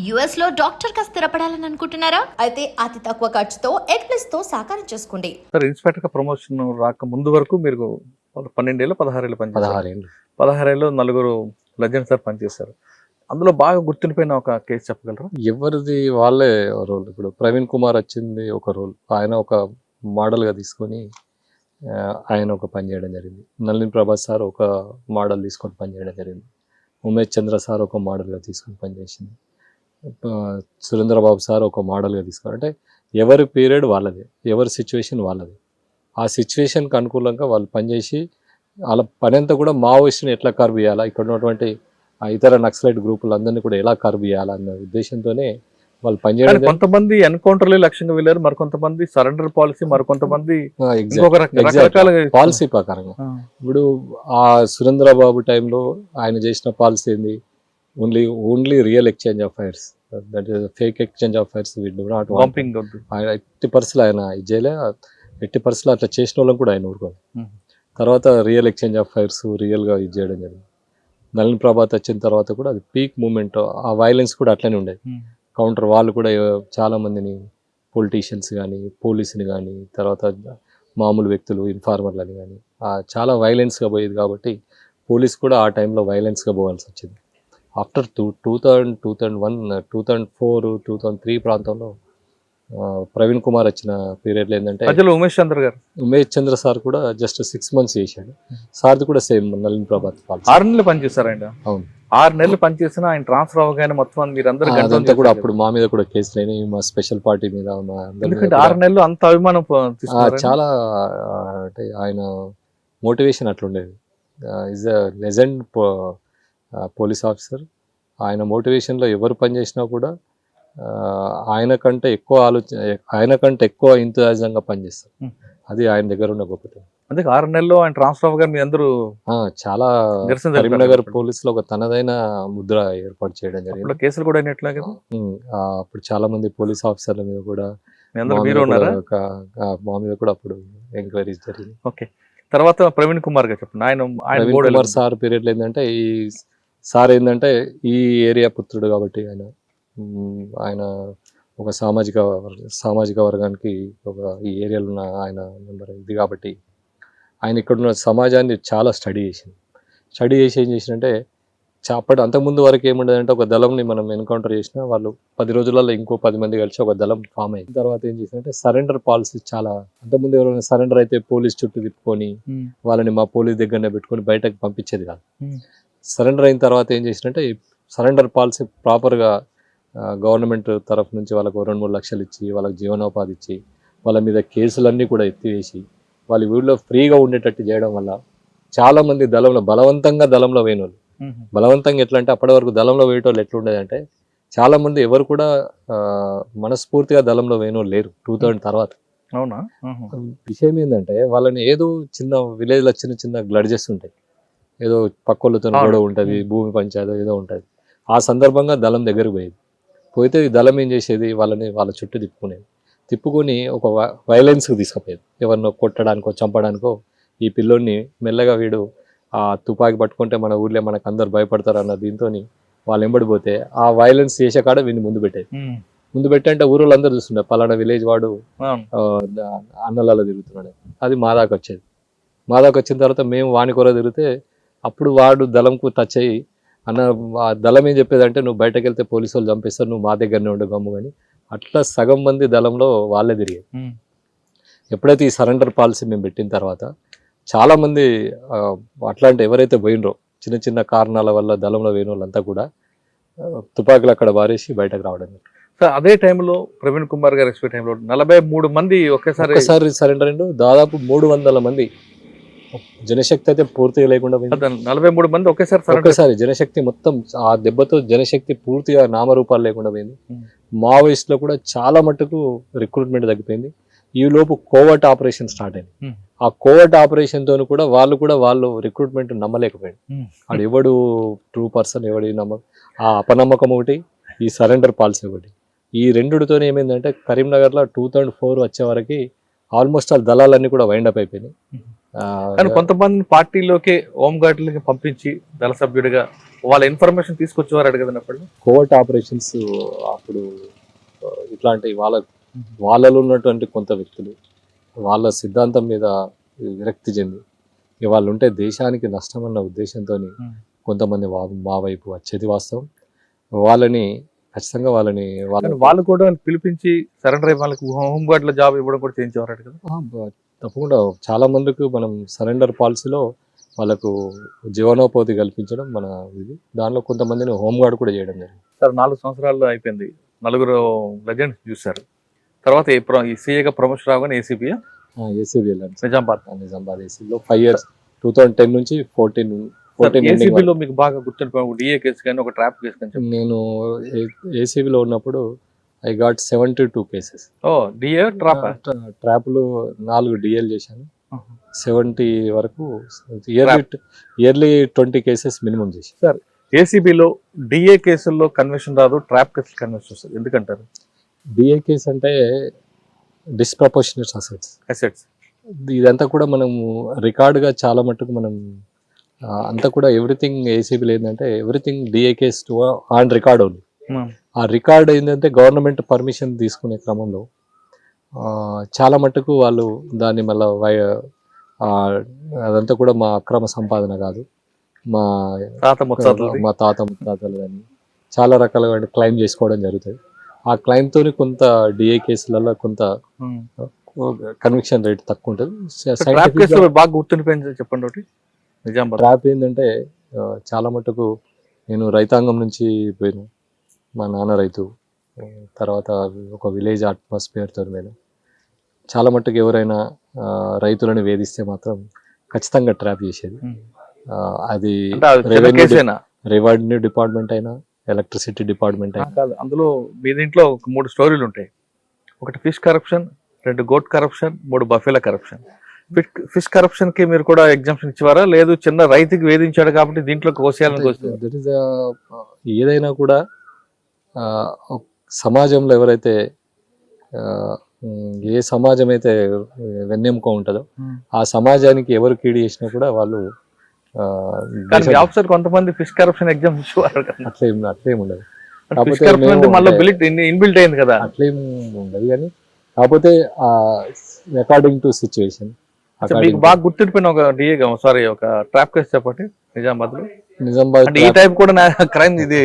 US లో doctor గా స్థిరపడాలని అనుకుంటున్నారా? అయితే అతి తక్కువ ఖర్చుతో ఎగ్ప్లస్ తో సాకారం చేసుకోండి. సార్ ఇన్స్పెక్టర్ గా ప్రమోషన్ రాక ముందు వరకు మీరు 12 ఏళ్ళు 16 ఏళ్ళు పనిచేశారు. 16 ఏళ్ళు 16 ఏళ్ళు నలుగురు లెజెండ్ సార్ పనిచేశారు. అందులో బాగా గుర్తుండిపోయిన ఒక కేసు చెప్పగలరా? ఎవరిది వాళ్ళే రోల్. ఇప్పుడు ప్రవీణ్ కుమార్ వచ్చింది ఒక రోల్, ఆయన ఒక మోడల్గా తీసుకొని ఆయన ఒక పని చేయడం జరిగింది. నళిన్ ప్రభాస్ సార్ ఒక మోడల్ తీసుకొని పని చేయడం జరిగింది. ఉమేష్ చంద్ర సార్ ఒక మోడల్గా తీసుకొని పనిచేసింది. సురేంద్రబాబు సార్ ఒక మోడల్గా తీసుకొని, అంటే ఎవరి పీరియడ్ వాళ్ళది, ఎవరి సిచ్యువేషన్ వాళ్ళది. ఆ సిచ్యువేషన్కి అనుకూలంగా వాళ్ళు పనిచేసి వాళ్ళ పని అంతా కూడా మావోయిస్ట్ని ఎట్లా కర్వ్ చేయాలా, ఇక్కడ ఉన్నటువంటి ఇతర నక్సలైట్ గ్రూపులందరినీ కూడా ఎలా కర్వ్ చేయాలా అన్న ఉద్దేశంతోనే వాళ్ళు పనిచేయడం. కొంతమంది ఎన్కౌంటర్లే లక్ష్యంగా వెళ్ళారు, మరికొంతమంది సరెండర్ పాలసీ, మరికొంతమంది పాలసీ ప్రకారంగా. ఇప్పుడు ఆ సురేంద్రబాబు టైంలో ఆయన చేసిన పాలసీ ఏంది? Only real exchange of fires, that is fake exchange of fires. ఆయన 80% ఆయన ఇచ్చేలే, 80% అట్లా చేసిన వాళ్ళని కూడా ఆయన ఊరుకోవాలి. తర్వాత రియల్ ఎక్స్చేంజ్ ఆఫ్ ఫైర్స్ రియల్గా ఇది చేయడం జరిగింది. నళిన్ ప్రభాత్ వచ్చిన తర్వాత కూడా అది పీక్ మూమెంట్. ఆ వైలెన్స్ కూడా అట్లనే ఉండేది. కౌంటర్ వాళ్ళు కూడా చాలా మందిని, పొలిటీషియన్స్ కానీ, పోలీసుని కానీ, తర్వాత మామూలు వ్యక్తులు, ఇన్ఫార్మర్లని కానీ చాలా వైలెన్స్గా పోయేది. కాబట్టి పోలీస్ కూడా ఆ టైంలో వైలెన్స్గా పోవాల్సి వచ్చింది. ఆఫ్టర్ 2000, 2001, 2004, 2003 ప్రాంతంలో ప్రవీణ్ కుమార్ వచ్చిన పీరియడ్లో ఏంటంటే ఉమేష్ చంద్ర సార్ కూడా జస్ట్ 6 months చేశాడు. సార్ది కూడా సేమ్ నళిన్ ప్రభాత్ 6 నెలలు పనిచేస్తారండి. అవును, 6 నెలలు పనిచేసిన ఆయన ట్రాన్స్ఫర్ అవగానే మొత్తం మీరందరూ అదంతా కూడా అప్పుడు మా మీద కూడా కేసులు అయినాయి, మా స్పెషల్ పార్టీ మీద, మా 6 నెలలు అంత అభిమానం చాలా. అంటే ఆయన మోటివేషన్ అట్లుండేది. Is a legend police officer. ఆయన మోటివేషన్లో ఎవరు పనిచేసినా కూడా ఆయన కంటే ఎక్కువ ఇంతజాజంగా పనిచేస్తారు. అది ఆయన దగ్గర ఉన్న గొప్పతనం. అందుకే 6 నెలల్లో ఆయన ట్రాన్స్ఫర్ అవగానే మీ అందరూ చాలా కరీంనగర్ పోలీసులో ఒక తనదైన ముద్ర ఏర్పాటు చేయడం జరిగింది. కేసులు కూడా అప్పుడు చాలా మంది పోలీస్ ఆఫీసర్ల మీద కూడా మా మీద కూడా అప్పుడు ఎంక్వైరీస్ జరిగింది. ఓకే, తర్వాత ప్రవీణ్ కుమార్ గారు చెప్పండి. ప్రవీణ్ కుమార్ సార్ పీరియడ్లో ఏంటంటే, ఈ సార్ ఏంటంటే ఈ ఏరియా పుత్రుడు కాబట్టి ఆయన ఒక సామాజిక వర్గానికి ఒక ఈ ఏరియాలో ఉన్న ఆయన నెంబర్ ఇది కాబట్టి ఆయన ఇక్కడ ఉన్న సమాజాన్ని చాలా స్టడీ చేసి ఏం చేసినంటే, అంతకుముందు వరకు ఏముండదంటే, ఒక దళంని మనం ఎన్కౌంటర్ చేసినా వాళ్ళు 10 రోజులలో ఇంకో 10 మంది కలిసి ఒక దళం ఫామ్ అయింది. తర్వాత ఏం చేసిందంటే సరెండర్ పాలసీ చాలా. అంతకుముందు ఎవరైనా సరెండర్ అయితే పోలీస్ చుట్టూ తిప్పుకొని వాళ్ళని మా పోలీస్ దగ్గరనే పెట్టుకొని బయటకు పంపించేది కాదు. సరెండర్ అయిన తర్వాత ఏం చేసినంటే సరెండర్ పాలసీ ప్రాపర్గా గవర్నమెంట్ తరఫు నుంచి వాళ్ళకు 2-3 లక్షలు ఇచ్చి, వాళ్ళకి జీవనోపాధి ఇచ్చి, వాళ్ళ మీద కేసులన్నీ కూడా ఎత్తివేసి వాళ్ళ ఊళ్ళో ఫ్రీగా ఉండేటట్టు చేయడం వల్ల చాలామంది బలవంతంగా దళంలో వేయనోళ్ళు. బలవంతంగా ఎట్లా అంటే, అప్పటి వరకు దళంలో వేయటోళ్ళు ఎట్లుండేదంటే, చాలామంది ఎవరు కూడా మనస్ఫూర్తిగా దళంలో వేయనోళ్ళు లేరు 2000 తర్వాత. అవునా? విషయం ఏంటంటే, వాళ్ళని ఏదో చిన్న విలేజ్లో చిన్న గ్లడ్జెస్ ఉంటాయి, ఏదో పక్కోళ్ళతో గొడవ ఉంటుంది, భూమి పంచాయతీ ఏదో ఉంటుంది. ఆ సందర్భంగా దళం దగ్గరకు పోయితే దళం ఏం చేసేది, వాళ్ళ చుట్టూ తిప్పుకొని ఒక వైలెన్స్కి తీసుకుపోయేది. ఎవరినో కొట్టడానికో చంపడానికో. ఈ పిల్లోడిని మెల్లగా వీడు ఆ తుపాకి పట్టుకుంటే మన ఊర్లో మనకు అందరు భయపడతారు అన్న దీంతో వాళ్ళు ఎంబడిపోతే ఆ వైలెన్స్ చేసే కాడ వీడిని ముందు పెట్టి అంటే ఊరిలో అందరూ చూస్తుండే, పలానా విలేజ్ వాడు అన్నలలో తిరుగుతున్నాడు. అది మా దాకా వచ్చిన తర్వాత మేము వాని కొర తిరిగితే అప్పుడు వాడు దళంకు టచ్ అయ్యి, అన్న ఆ దళం ఏం చెప్పేదంటే, నువ్వు బయటకు వెళ్తే పోలీసు వాళ్ళు చంపేస్తారు, నువ్వు మా దగ్గరనే ఉండు గమ్ము. కానీ అట్లా సగం మంది దళంలో వాళ్ళే తిరిగారు. ఎప్పుడైతే ఈ సరెండర్ పాలసీ మేము పెట్టిన తర్వాత చాలామంది అట్లాంటి ఎవరైతే పోయినరో చిన్న కారణాల వల్ల దళంలో పోయిన వాళ్ళంతా కూడా తుపాకులు అక్కడ బారేసి బయటకు రావడం. అదే టైంలో ప్రవీణ్ కుమార్ గారు ఎక్స్పీ టైంలో 43 మంది ఒకేసారి సరెండర్ అయ్యిండు. దాదాపు 300 మంది. జనశక్తి అయితే పూర్తిగా లేకుండా 43 మంది ఒకేసారి జనశక్తి మొత్తం ఆ దెబ్బతో జనశక్తి పూర్తిగా నామరూపాలు లేకుండా పోయింది. మావోయిస్టులో కూడా చాలా మట్టుకు రిక్రూట్మెంట్ తగ్గిపోయింది. ఈ లోపు కోవర్ట్ ఆపరేషన్ స్టార్ట్ అయింది. ఆ కోవర్ట్ ఆపరేషన్ తో కూడా వాళ్ళు రిక్రూట్మెంట్ నమ్మలేకపోయాడు. అది ఎవడు ట్రూ పర్సన్, ఎవడి ఆ అపనమ్మకం ఒకటి, ఈ సరెండర్ పాలసీ ఒకటి. ఈ రెండుతో ఏమైందంటే, కరీంనగర్లో 2004 వచ్చే వరకు ఆల్మోస్ట్ ఆ దళాలన్నీ కూడా వైండప్ అయిపోయినాయి. కానీ కొంతమంది పార్టీలోకి హోమ్ గార్డులకి పంపించి దళ సభ్యుడిగా వాళ్ళ ఇన్ఫర్మేషన్ తీసుకొచ్చేవారు అడగదండి అప్పుడు. కోవర్ట్ ఆపరేషన్స్ అప్పుడు ఇట్లాంటి వాళ్ళలో ఉన్నటువంటి కొంత వ్యక్తులు వాళ్ళ సిద్ధాంతం మీద విరక్తి చెంది వాళ్ళు ఉంటే దేశానికి నష్టం అన్న ఉద్దేశంతో కొంతమంది మా వైపు వచ్చేది వాస్తవం. వాళ్ళని ఖచ్చితంగా వాళ్ళు కూడా పిలిపించి సరెండర్ అయ్యి వాళ్ళకి హోమ్ గార్డ్ లో జాబ్ ఇవ్వడం కూడా చేయించేవారు కదా. తప్పకుండా చాలా మందికి మనం సరెండర్ పాలసీలో వాళ్ళకు జీవనోపాధి కల్పించడం మన ఇది. దానిలో కొంతమందిని హోమ్ గార్డ్ కూడా చేయడం జరిగింది. సార్ 4 సంవత్సరాల్లో అయిపోయింది, 4 లెజెండ్స్ చూశారు. తర్వాత ఈ సీఏగా ప్రమోషన్ రాగానే ఏసీబీ నిజామాబాద్ ఏసీబీలో 5 years 2010 నుంచి 14 ఏసీబీలో మీకు బాగా గుర్తుండిపోయి డిఏ కేసు కానీ ఒక ట్రాప్ కేసు కానీ. నేను ఏసీబీలో ఉన్నప్పుడు ఐ గాట్ 72 కేసెస్. డిఏ ట్రాప్లు 4 డిఎల్ చేశాను. 70 వరకు ఇయర్లీ 20 కేసెస్ మినిమం చేసి. సార్ ఏసీబీలో డిఏ కేసుల్లో కన్విక్షన్ రాదు, ట్రాప్ కేసులు కన్విక్షన్ వస్తుంది, ఎందుకంటారు? డిఏ కేసు అంటే డిస్ప్రపోర్షనేట్ అసెట్స్. ఇదంతా కూడా మనము రికార్డుగా చాలా మట్టుకు మనం అంతా కూడా ఎవ్రీథింగ్ ఏసీబీలో ఏంటంటే everything DA case on record ఉంది. ఆ రికార్డ్ ఏంటంటే గవర్నమెంట్ పర్మిషన్ తీసుకునే క్రమంలో చాలా మట్టుకు వాళ్ళు దాన్ని మళ్ళీ అదంతా కూడా మా అక్రమ సంపాదన కాదు, మా తాత ముత్తాతలు కానీ చాలా రకాలుగా క్లెయిమ్ చేసుకోవడం జరుగుతుంది. ఆ క్లెయిమ్తో కొంత డిఏ కేసులలో కొంత కన్విక్షన్ రేట్ తక్కువ ఉంటుంది. బాగా గుర్తుండిపోయింది చెప్పండి ఒకటి. ట్రాప్ ఏంటంటే చాలా మటుకు నేను రైతాంగం నుంచి పోయినా, మా నాన్న రైతు, తర్వాత ఒక విలేజ్ అట్మాస్ఫియర్తో మీద చాలా మట్టుకు ఎవరైనా రైతులను వేధిస్తే మాత్రం ఖచ్చితంగా ట్రాప్ చేసేది. అది రెవెన్యూ డిపార్ట్మెంట్ అయినా ఎలక్ట్రిసిటీ డిపార్ట్మెంట్ అయినా. అందులో మీ దీంట్లో 3 స్టోరీలు ఉంటాయి. ఒకటి fish corruption, 2 goat corruption, 3 buffalo corruption. Fish corruption కి మీరు కూడా ఎగ్జామ్షన్ ఇచ్చేవారా, లేదు చిన్న రైతుకి వేధించాడు కాబట్టి దీంట్లో ఏదైనా కూడా సమాజంలో ఎవరైతే ఏ సమాజం అయితే వెన్నెముక ఉంటుందో ఆ సమాజానికి ఎవరు కీడి చేసినా కూడా వాళ్ళు ఆఫీసర్ కొంతమంది ఫిష్ కరప్షన్ ఎగ్జామ్ ఇచ్చేవారు. అట్లేం ఉండదు, ఇన్బిల్ట్ అయింది కదా, అట్లేం ఉండదు. కానీ కాకపోతే అకార్డింగ్ టు సిచ్యువేషన్. మీకు బాగా గుర్తుండిపోయిన ఒక డిఏ ఒక ట్రాప్ కేసు చెప్పండి నిజామాబాద్. ఈ టైప్ కూడా క్రైమ్ ఇది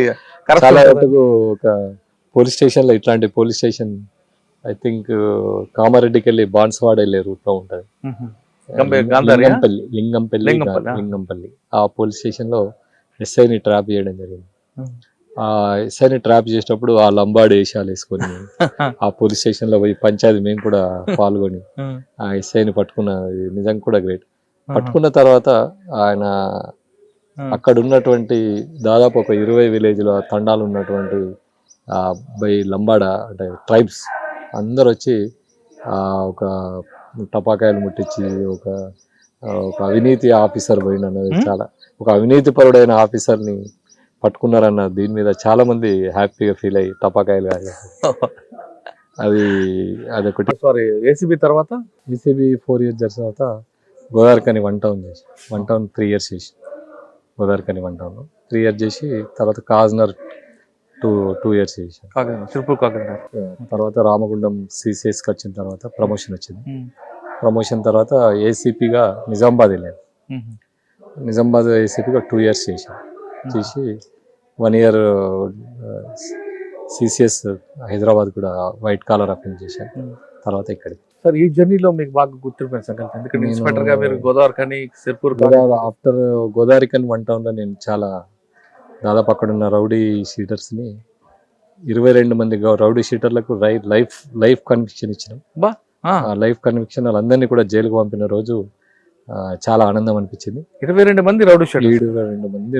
చాలా ఒక పోలీస్ స్టేషన్ లో ఇట్లాంటి పోలీస్ స్టేషన్ ఐ థింక్ కామారెడ్డికి వెళ్ళి బాన్స్వాడ వెళ్ళే రూట్ లో ఉంటది, లింగంపల్లి. ఆ పోలీస్ స్టేషన్ లో ఎస్ఐని ట్రాప్ చేయడం జరిగింది. ఆ ఎస్ఐని ట్రాప్ చేసేటప్పుడు ఆ లంబాడి వేషాలు వేసుకొని ఆ పోలీస్ స్టేషన్ లో పోయి పంచాయతీ మేము కూడా పాల్గొని ఆ ఎస్ఐని పట్టుకున్న నిజంగా కూడా గ్రేట్. పట్టుకున్న తర్వాత ఆయన అక్కడ ఉన్నటువంటి దాదాపు ఒక 20 విలేజ్ల తండాలు ఉన్నటువంటి బై లంబాడ అంటే ట్రైబ్స్ అందరు వచ్చి ఒక టపాకాయలు ముట్టించి ఒక అవినీతి ఆఫీసర్ పోయినన్నది చాలా ఒక అవినీతి పరుడైన ఆఫీసర్ని పట్టుకున్నారన్న దీని మీద చాలా మంది హ్యాపీగా ఫీల్ అయ్యి టపాకాయలు అదొకటి. సారీ ఏసీబీ తర్వాత ఏసీబీ 4 years తర్వాత గోదావరికని 1 town చేసి 1 town 3 years చేసి గోదావరికని 1 town 3 years చేసి తర్వాత కాజ్నర్ 2 years చేశాను. తర్వాత రామగుండం సిసిఎస్కి వచ్చిన తర్వాత ప్రమోషన్ వచ్చింది. ప్రమోషన్ తర్వాత ఏసీపీగా నిజామాబాద్ వెళ్ళాను. నిజామాబాద్ ఏసీపీగా 2 years చేశాను. చేసి 1 year సిసిఎస్ హైదరాబాద్ కూడా వైట్ కాలర్ అఫెన్స్ చేశాను. తర్వాత ఇక్కడికి. సార్ ఈ జర్నీలో మీకు బాగా గుర్తుండిపోయిన సంగతి ఎందుకంటే ఇన్స్పెక్టర్గా మీరు గోదావరికని ఆఫ్టర్ గోదావరికని 1 town లో నేను చాలా దాదాపు అక్కడ ఉన్న రౌడీ షీటర్స్ని 22 మంది రౌడీ షీటర్లకు లైఫ్ కన్విక్షన్ ఇచ్చినాం. లైఫ్ కన్విక్షన్ వాళ్ళందరినీ కూడా జైలుకు పంపిన రోజు చాలా ఆనందం అనిపించింది. 22 మంది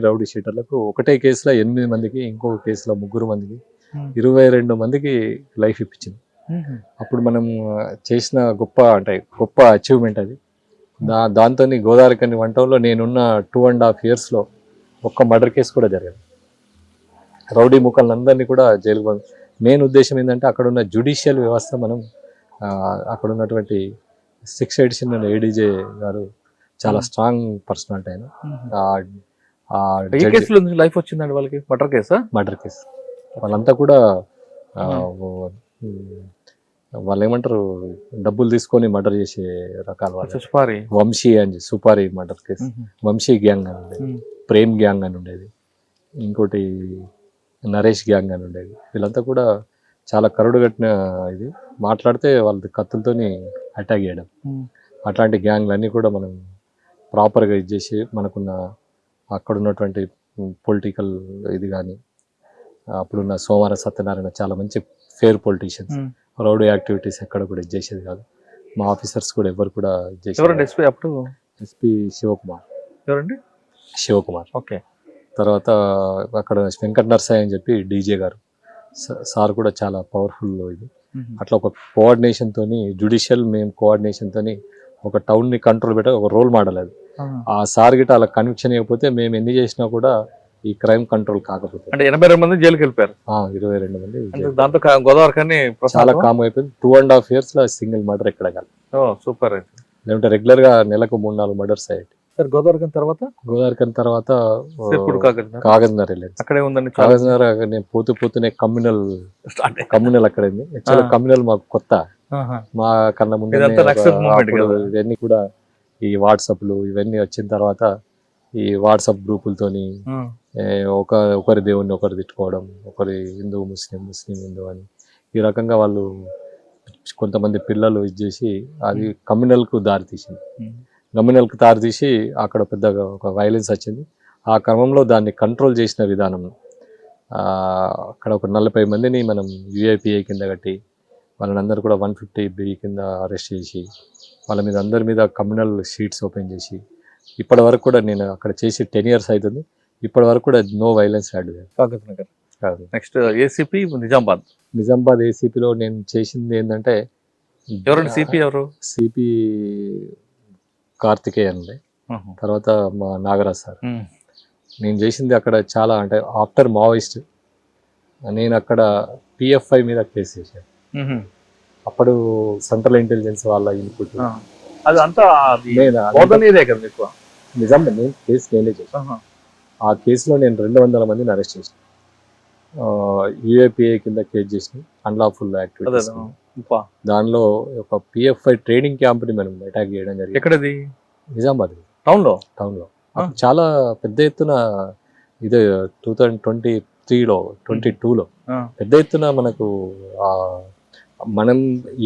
రౌడీ షీటర్లకు ఒకటే కేసులో 8 మందికి, ఇంకొక కేసులో 3 మందికి, 22 మందికి లైఫ్ ఇప్పించింది. అప్పుడు మనం చేసిన గొప్ప అచీవ్మెంట్ అది. దాంతో గోదావరికని 1 town లో నేనున్న 2.5 years ఒక్క మర్డర్ కేసు కూడా జరగదు. రౌడీ ముఖాలందరినీ కూడా జైలుకు మెయిన్ ఉద్దేశం ఏంటంటే అక్కడ ఉన్న జ్యుడిషియల్ వ్యవస్థ మనం అక్కడ ఉన్నటువంటి 6th edition ఏడీజే గారు చాలా స్ట్రాంగ్ పర్సనాలిటీ ఆయన. ఏ కేసులో లైఫ్ వచ్చిందండి వాళ్ళకి? మర్డర్ కేసా? Murder case. వాళ్ళంతా కూడా వాళ్ళు ఏమంటారు, డబ్బులు తీసుకొని మర్డర్ చేసే రకాల వాళ్ళు. సుపారి, వంశీ అని సుపారి మర్డర్ కేసు, వంశీ గ్యాంగ్ అని ఉండేది, ప్రేమ్ గ్యాంగ్ అని ఉండేది, ఇంకోటి నరేష్ గ్యాంగ్ అని ఉండేది. వీళ్ళంతా కూడా చాలా కరుడు కట్టిన ఇది. మాట్లాడితే వాళ్ళది కత్తులతోని అటాక్ చేయడం, అట్లాంటి గ్యాంగ్లు అన్నీ కూడా మనం ప్రాపర్గా ఇది చేసి మనకున్న అక్కడ ఉన్నటువంటి పొలిటికల్ ఇది కానీ, అప్పుడున్న సోమవార సత్యనారాయణ చాలా మంచి ఫేర్ పొలిటీషియన్స్. రౌడీ యాక్టివిటీస్ ఎక్కడ కూడా ఇది చేసేది కాదు. మా ఆఫీసర్స్ కూడా ఎవరు కూడా ఎస్పీ అప్పుడు ఎస్పీ శివకుమార్. ఎవరండి? శివకుమార్. ఓకే. తర్వాత అక్కడ వెంకట నరసాయి అని చెప్పి డీజే గారు సార్ కూడా చాలా పవర్ఫుల్ ఇది. అట్లా ఒక కోఆర్డినేషన్ తోని, జుడిషియల్ మేము కోఆర్డినేషన్ తోని ఒక టౌన్ ని కంట్రోల్ పెట్టే ఒక రోల్ మోడల్ అది. ఆ సార్ గిட்ட అలా కన్విక్షన్ ఇవ్వకపోతే మేము ఎన్ని చేసినా కూడా ఈ క్రైమ్ కంట్రోల్ కాకపోతే. అంటే 82 మంది జైలుకి వెళ్ళిపోయారు. 22 మంది. దాంతో గోదావరి కానీ చాలా కామ్ అయిపోయింది. 2.5 years లో సింగిల్ మర్డర్ ఎక్కడ కాదు. సూపర్. లేదంటే రెగ్యులర్ గా నెలకు 3-4 మర్డర్స్ అయ్యాయి. సార్ గోదావరి తర్వాత కాగజ్నగర్ వెళ్ళాను. అక్కడే ఉందండి కాగజ్నగర్. నేను పోతూనే కమ్యూనల్ అక్కడ ఉంది. యాక్చువల్గా కమ్యూనల్ మాకు కొత్త, మా కన్నా ముందు ఇవన్నీ కూడా ఈ వాట్సాప్లు ఇవన్నీ వచ్చిన తర్వాత ఈ వాట్సాప్ గ్రూపులతోని ఒకరి దేవుణ్ణి ఒకరు తిట్టుకోవడం, ఒకరి హిందూ ముస్లిం హిందూ అని ఈ రకంగా వాళ్ళు కొంతమంది పిల్లలు ఇది చేసి అది కమ్యూనల్కు దారితీసింది. కమ్యూనల్కి దారితీసి అక్కడ పెద్దగా ఒక వైలెన్స్ వచ్చింది. ఆ క్రమంలో దాన్ని కంట్రోల్ చేసిన విధానం, అక్కడ ఒక 40 మందిని మనం యూఐపిఐ కింద కట్టి వాళ్ళని అందరూ కూడా 150B కింద అరెస్ట్ చేసి వాళ్ళ మీద అందరి మీద కమ్యూనల్ షీట్స్ ఓపెన్ చేసి ఇప్పటి వరకు కూడా నేను అక్కడ చేసి 10 years అవుతుంది. ఇప్పటి వరకు కూడా నో వైలెన్స్ యాడ్. కాగజ్నగర్. నెక్స్ట్ ఏసీపీ నిజామాబాద్ ఏసీపీలో నేను చేసింది ఏంటంటే, ఎవరండి సిపి? ఎవరు? సిపి కార్తికేయ అండి. తర్వాత మా నాగరాజ్ సార్. నేను చేసింది అక్కడ చాలా, అంటే ఆఫ్టర్ మావోయిస్ట్ నేను అక్కడ PFI మీద కేసు చేశాను. అప్పుడు సెంట్రల్ ఇంటెలిజెన్స్ వాళ్ళ ఇన్పుట్ నిజామాబాద్ నేను కేసు నేనే చేశాను. ఆ కేసులో నేను 200 మందిని అరెస్ట్ చేశాను. యూఏపిఐ కింద కేసు చేసిన అన్లాఫుల్ యాక్టివిటీస్. దానిలో ఒక PFI ట్రైనింగ్ క్యాంప్ ని మనం అటాక్ చేయడం జరిగింది. ఎక్కడది? నిజామాబాద్ టౌన్ లో. చాలా పెద్ద ఎత్తున ఇదే 2023లో 22లో పెద్ద ఎత్తున మనకు మనం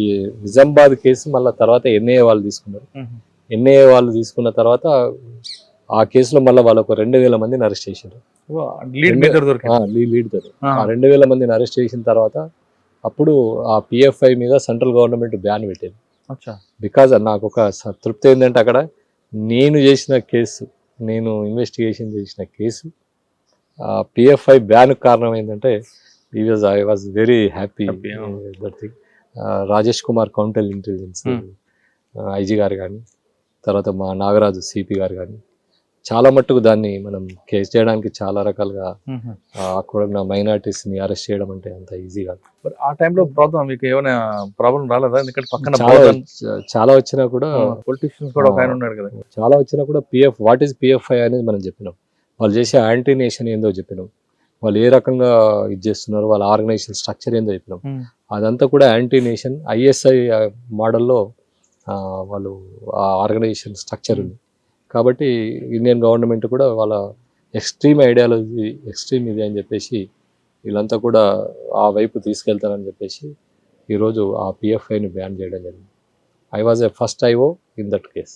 ఈ నిజామాబాద్ కేసు మళ్ళీ తర్వాత NIA వాళ్ళు తీసుకున్నారు. NIA వాళ్ళు తీసుకున్న తర్వాత ఆ కేసులో మళ్ళీ వాళ్ళకు 2000 మందిని అరెస్ట్ చేశారు. లీడ్ తోటి 2000 మందిని అరెస్ట్ చేసిన తర్వాత అప్పుడు ఆ PFI మీద సెంట్రల్ గవర్నమెంట్ బ్యాన్ పెట్టింది. బికాజ్ నాకు ఒక తృప్తి ఏంటంటే, అక్కడ నేను చేసిన కేసు, నేను ఇన్వెస్టిగేషన్ చేసిన కేసు PFI బ్యాన్ కారణం ఏంటంటే I was very happy that thing. Rajesh Kumar counter intelligence IG గారు కానీ, తర్వాత మా నాగరాజు CP గారు కానీ చాలా మట్టుకు దాన్ని మనం కేసు చేయడానికి చాలా రకాలుగా అక్కడ మైనారిటీస్ ని అరెస్ట్ చేయడం అంటే అంత ఈజీ కాదు. ఆ టైంలో ప్రాబ్లం మీకు ఏమైనా ప్రాబ్లం రాలేదా? ఎందుకంటే పక్కన చాలా వచ్చినా కూడా పొలిటీషియన్స్ కూడా ఒక ఆయన ఉన్నాడు కదా, చాలా వచ్చినా కూడా వాట్ ఈస్ PFI అనేది మనం చెప్పినాం. వాళ్ళు చేసే యాంటీ నేషన్ ఏందో చెప్పినాం. వాళ్ళు ఏ రకంగా ఇది చేస్తున్నారు, వాళ్ళ ఆర్గనైజేషన్ స్ట్రక్చర్ ఏందో చెప్పినాం. అదంతా కూడా యాంటీ నేషన్ ISI మోడల్లో వాళ్ళు ఆ ఆర్గనైజేషన్ స్ట్రక్చర్ ఉంది. కాబట్టి ఇండియన్ గవర్నమెంట్ కూడా వాళ్ళ ఎక్స్ట్రీమ్ ఐడియాలజీ, ఎక్స్ట్రీమ్ ఇది అని చెప్పేసి వీళ్ళంతా కూడా ఆ వైపు తీసుకెళ్తారని చెప్పేసి ఈరోజు ఆ PFIని బ్యాన్ చేయడం జరిగింది. I was a first IO in that case.